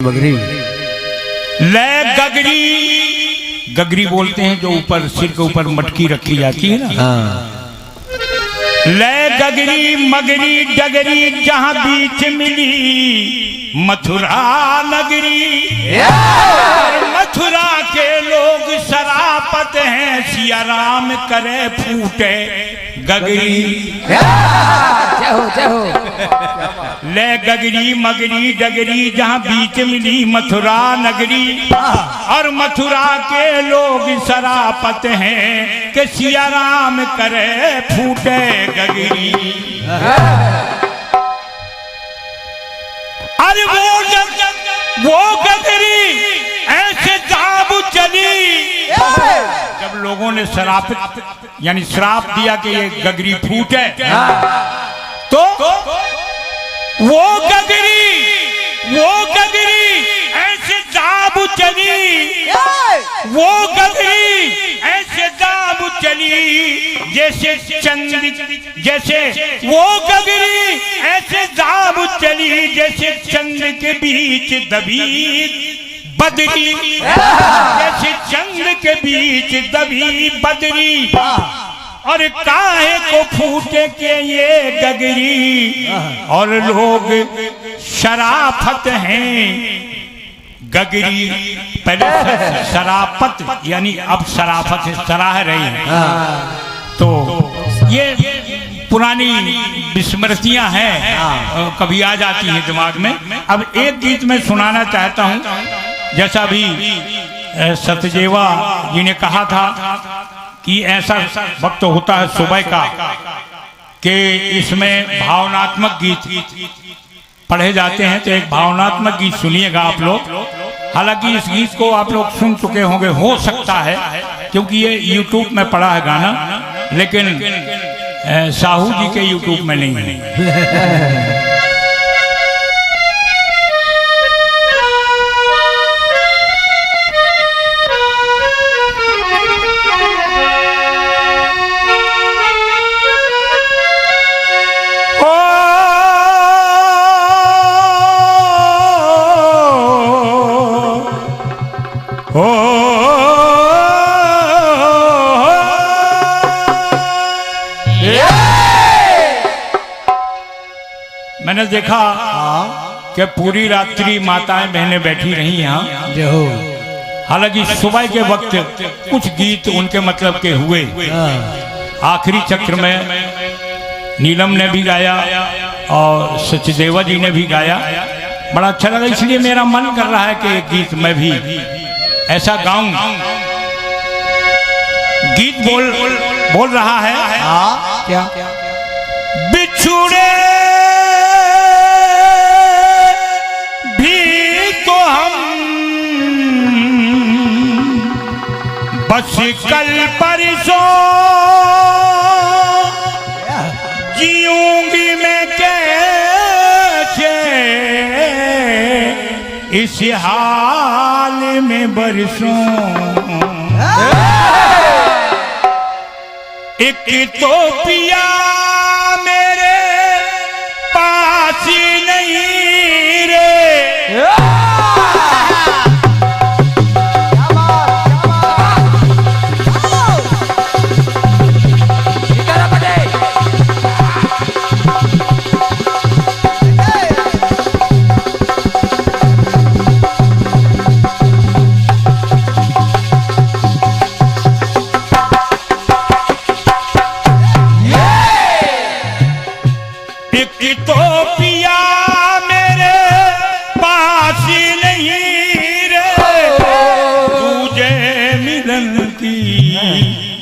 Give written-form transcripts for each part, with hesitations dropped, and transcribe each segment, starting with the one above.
गगरी ले गगरी, गगरी बोलते हैं जो ऊपर सिर के ऊपर मटकी रखी जाती है ना। ले गगरी मगरी डगरी जहां बीच मिली मथुरा नगरी। और मथुरा के लोग शराफत हैं, सिया राम करे फूटे गगरी। ले गगरी मगरी डगरी जहां बीच मिली मथुरा नगरी। और मथुरा के लोग शराफत हैं कि सिया राम करे फूटे गगरी। अरे वो गगरी ऐसे जाबू चली जब लोगों ने शराफत यानी श्राप दिया कि ये गगरी फूटे, तो वो गगरी ऐसे जाबू चली, वो गगरी ऐसे जाबू चली जैसे जैसे वो गगरी ऐसे जाबू चली जैसे चंद्र के बीच दबी बदरी। जैसे चंद्र के बीच दबी बदरी। और काहे को फूटे के ये गगरी। और लोग शराफत हैं गगरी, पहले शराफत यानी अब शराफत से सराह रही है। तो ये पुरानी विस्मृतियां हैं, कभी आ जाती हैं दिमाग में। अब एक गीत मैं सुनाना चाहता हूं, जैसा भी सत्यदेवा जी ने कहा था कि ऐसा वक्त होता है सुबह का कि इसमें भावनात्मक गीत पढ़े जाते हैं। तो एक भावनात्मक गीत सुनिएगा आप लोग। हालांकि इस गीत को आप लोग सुन चुके होंगे, हो सकता है, क्योंकि ये YouTube में पड़ा है गाना, लेकिन साहू जी के YouTube में नहीं है। मैंने देखा कि पूरी रात्रि माताएं बहनें बैठी रही यहाँ। हालांकि सुबह के वक्त कुछ गीत उनके मतलब के हुए। आखिरी चक्र में नीलम ने भी गाया और सचदेवा जी ने भी गाया, बड़ा अच्छा लगा। इसलिए मेरा मन कर रहा है कि एक गीत मैं भी ऐसा गाऊं। गीत बोल रहा है क्या? बिछुड़े भी तो हम बस कल परसों जीऊंगी मैं कैसे इस हाल में बरसों। एक तो पिया मेरे पास नहीं रे।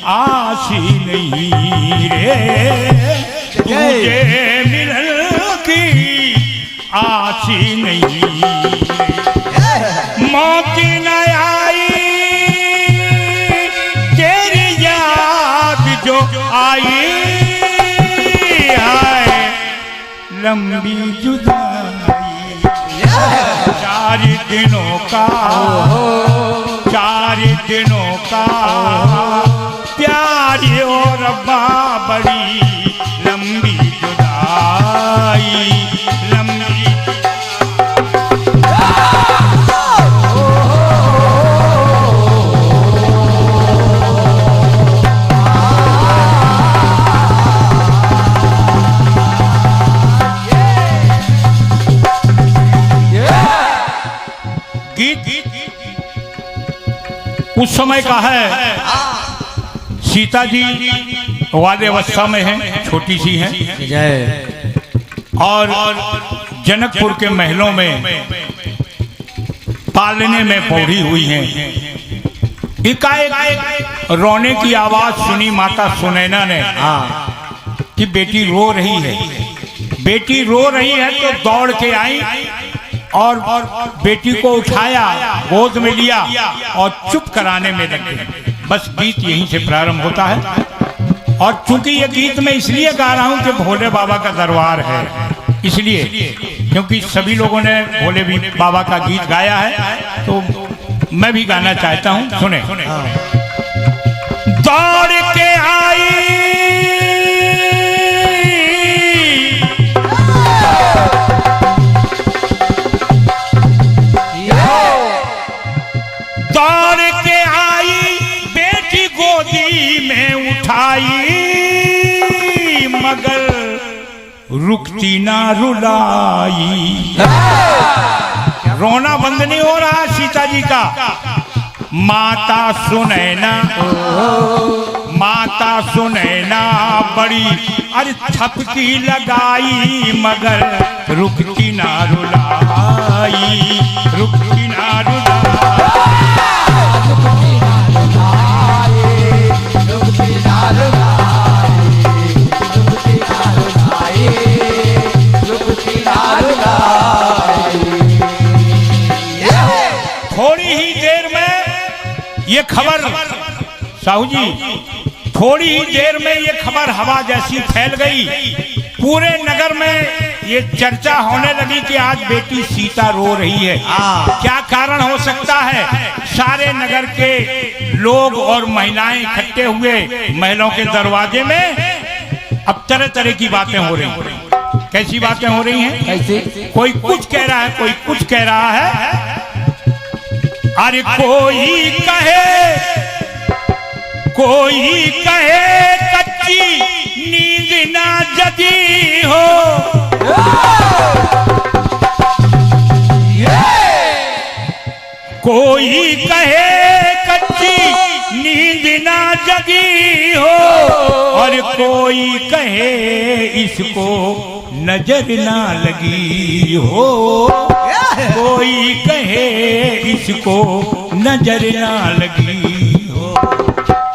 आशी नहीं रे, तुझे मिलन की आशी नहीं। मौत न आई तेरी याद जो आई है लंबी जुदाई। 4 दिनों का 4 दिनों का प्यारी और बड़ी लंबी जुदाई, लंबी उस समय का है, सीता जी वाले अवस्था में हैं, छोटी सी हैं, और जनकपुर के महलों में पालने में पौड़ी हुई हैं। एकाएक रोने की आवाज सुनी माता सुनैना ने कि बेटी रो रही है। बेटी रो रही है तो दौड़ के आई और बेटी को उठाया, गोद में लिया और चुप कराने में लगे। बस गीत यहीं से प्रारंभ होता है। और चूंकि ये गीत मैं इसलिए गा रहा हूं कि भोले बाबा का दरबार है, इसलिए, क्योंकि सभी लोगों ने भोले भी बाबा का गीत गाया है, तो मैं भी गाना चाहता हूं। सुने। दौड़ के आई दौड़ के आई बेटी गोदी में उठाई, मगर रुकती ना रुलाई। रोना बंद नहीं हो रहा सीता जी का। माता सुनैना, माता सुनैना बड़ी अरे थपकी लगाई, मगर रुकती ना रुलाई, रुकती ना रुलाई। थोड़ी ही देर में ये खबर, साहू जी, थोड़ी ही देर में ये खबर हवा जैसी फैल गई। पूरे नगर में ये चर्चा होने लगी कि आज बेटी सीता रो रही है। क्या कारण हो सकता है? सारे नगर के लोग और महिलाएं इकट्ठे हुए महलों के दरवाजे में। अब तरह तरह की बातें हो रही हैं। कैसी बातें हो रही हैं? कैसे? कोई कुछ कह रहा है, कोई कुछ कह रहा है। अरे कोई कहे कच्ची नींद ना जगी हो, कोई कहे कच्ची नींद ना जगी हो, और कोई कहे इसको नजर ना लगी हो, कोई कहे इसको नजर ना लगी हो।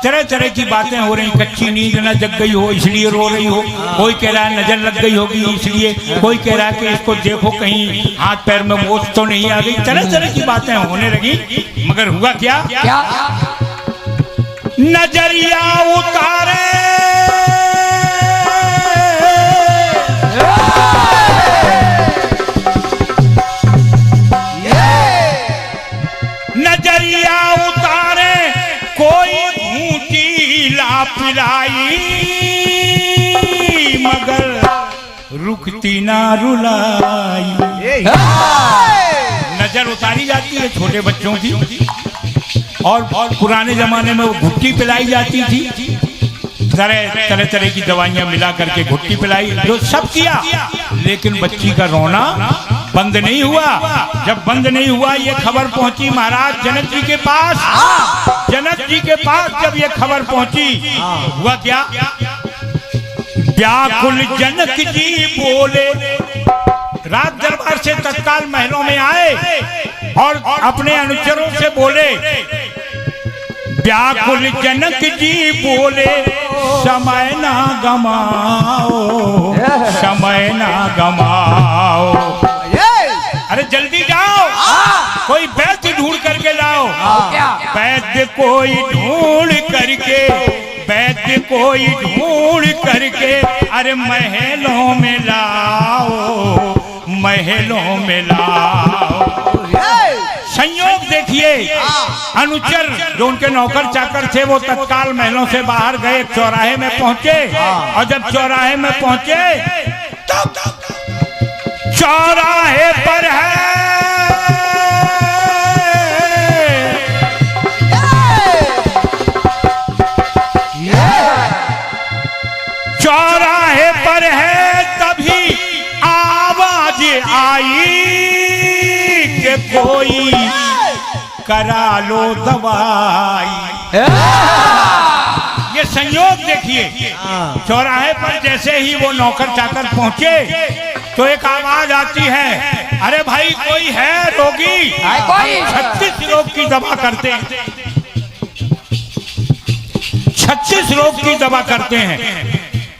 तरह तरह की बातें हो रही। कच्ची नींद ना जग गई हो इसलिए रो रही हो, कोई कह रहा है नजर लग गई होगी इसलिए, कोई कह रहा है कि इसको देखो कहीं हाथ पैर में मोच तो नहीं आ गई। तरह तरह की बातें होने लगी। मगर हुआ क्या? नजरिया उतारे नजरिया उतारे कोई घूंटी ला पिलाई, मगर रुकती ना रुलाई। नजर उतारी जाती है छोटे बच्चों की, और पुराने जमाने में वो घुट्टी पिलाई जाती थी। तरह तरह की दवाइयां मिला करके घुट्टी पिलाई, जो सब किया, लेकिन बच्ची का रोना बंद नहीं हुआ। जब बंद नहीं हुआ, ये खबर पहुंची महाराज जनक जी के पास। जनक जी के पास जब ये खबर पहुंची, हुआ क्या? व्याकुल जनक जी बोले, राज दरबार से तत्काल महलों में आए और अपने अनुचरों से बोले। व्याकुल जनक जी बोले, समय ना गमाओ, समय ना गमाओ। अरे जल्दी जाओ, कोई वैद्य ढूंढ करके लाओ। वैद्य कोई ढूंढ करके, वैद्य कोई ढूंढ करके, अरे महलों में लाओ, महलों में लाओ। संयोग देखिए, अनुचर जो उनके नौकर चाकर थे वो तत्काल महलों से बाहर गए, चौराहे में पहुंचे। और जब चौराहे में पहुंचे, तब चौराहे पर है चौराहे पर है, तभी आवाज आई कि कोई करा लो दवाई। ये संयोग देखिए, चौराहे पर जैसे ही वो नौकर चाकर पहुंचे तो एक आवाज आती है, अरे भाई कोई है रोगी? 36 रोग की दवा करते हैं, 36 रोग की दवा करते हैं।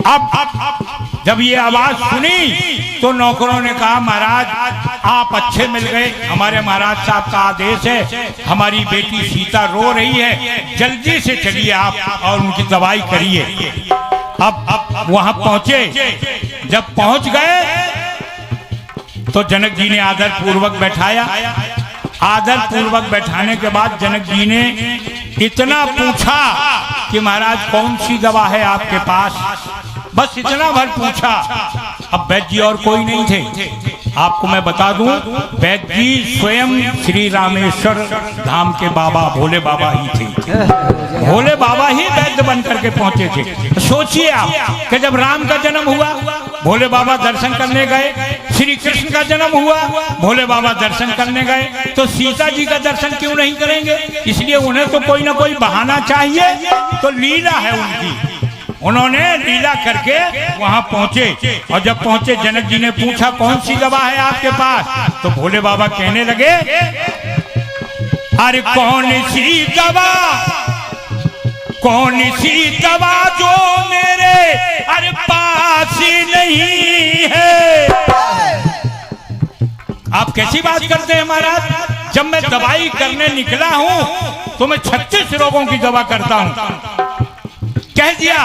अब जब ये आवाज सुनी तो नौकरों ने कहा, महाराज आप अच्छे मिल गए, हमारे महाराज साहब का आदेश है, हमारी बेटी सीता रो रही है, जल्दी से चलिए आप और उनकी दवाई करिए। अब वहां पहुंचे, जब पहुंच गए तो जनक जी ने आदर पूर्वक बैठाया। आदर पूर्वक बैठाने के बाद जनक जी ने इतना पूछा कि महाराज कौन सी दवा है आपके पास, बस इतना भर पूछा। अब वैद्य जी और कोई नहीं थे। आपको मैं बता दूं, वैद्य जी स्वयं श्री रामेश्वर धाम के बाबा भोले बाबा ही थे। भोले बाबा ही वैद्य बन करके पहुंचे थे। सोचिए आप कि जब राम का जन्म हुआ भोले बाबा दर्शन करने गए, श्री कृष्ण का जन्म हुआ भोले बाबा दर्शन करने गए, तो सीता जी का दर्शन क्यों नहीं करेंगे? इसलिए उन्हें तो कोई ना कोई बहाना चाहिए, तो लीला है उनकी। उन्होंने लीला करके वहां पहुंचे और जब पहुंचे जनक जी ने पूछा कौन सी दवा है आपके पास, तो भोले बाबा कहने लगे, अरे कौन सी दवा, कौन सी दवा जो मेरे अरे पास नहीं है। आप कैसी बात करते हैं महाराज, जब मैं दवाई करने निकला हूं तो मैं 36 रोगों की दवा करता हूं। कह दिया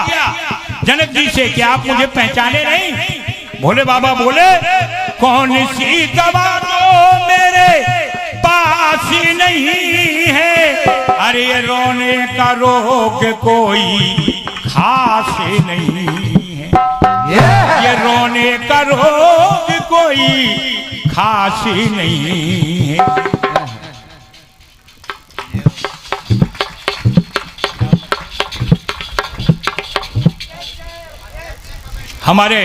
जनक जी से कि आप मुझे पहचाने नहीं। भोले बाबा बोले, कौन सी दवा जो मेरे पास नहीं है, अरे ये रोने का रोग कोई खास नहीं है, ये रोने का रोग कोई खास नहीं है। हमारे